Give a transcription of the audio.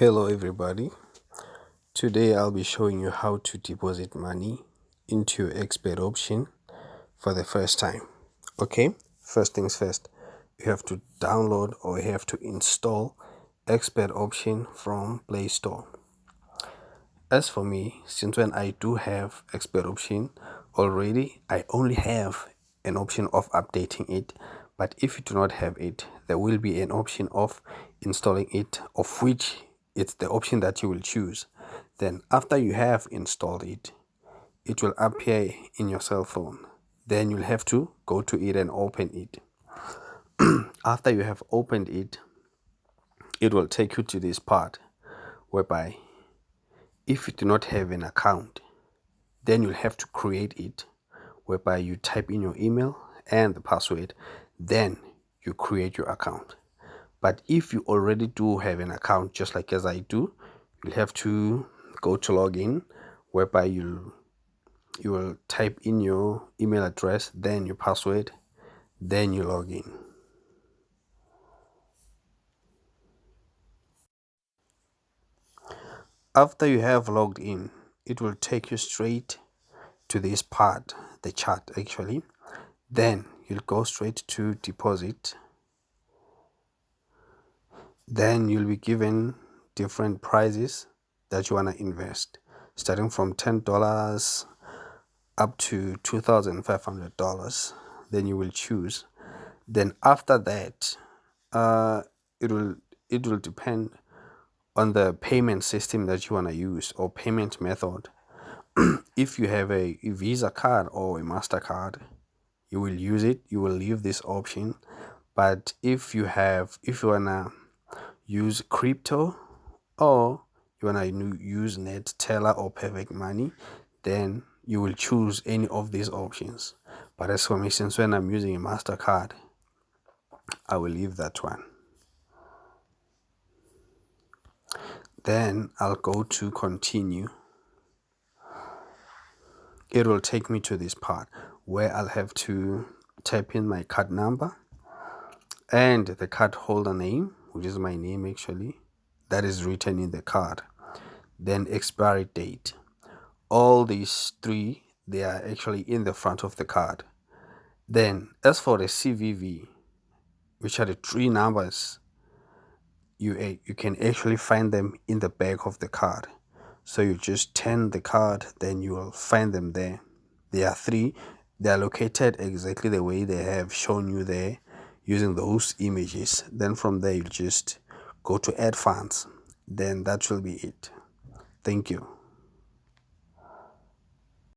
Hello everybody. Today I'll be showing you how to deposit money into your expert option for the first time. Okay, first things first, you have to download or you have to install expert option from Play Store. As for me, since when I do have expert option already, I only have an option of updating it. But if you do not have it, there will be an option of installing it, of which it's the option that you will choose. Then after you have installed it, it will appear in your cell phone. Then you'll have to go to it and open it. After you have opened it, it will take you to this part whereby if you do not have an account, then you'll have to create it, whereby you type in your email and the password, then you create your account. But if you already do have an account, just like as I do, you'll have to go to login, whereby you will type in your email address, then your password, then you log in. After you have logged in, it will take you straight to this part, the chart actually. Then you'll go straight to deposit. Then you'll be given different prices that you want to invest, starting from $10 up to $2,500. Then you will choose. Then after that, it will depend on the payment system that you want to use or payment method. If you have a Visa card or a MasterCard, you will use it. You will leave this option. But if you wanna use crypto or you wanna use Neteller or Perfect Money, then you will choose any of these options. But as for me, since when I'm using a MasterCard, I will leave that one. Then I'll go to continue. It will take me to this part where I'll have to type in my card number and the card holder name, which is my name actually, that is written in the card. Then expiry date. All these three, they are actually in the front of the card. Then as for the CVV, which are the three numbers, you can actually find them in the back of the card. So you just turn the card, then you will find them there. There are three. They are located exactly the way they have shown you there using those images. Then from there, you just go to add funds. Then that will be it. Thank you.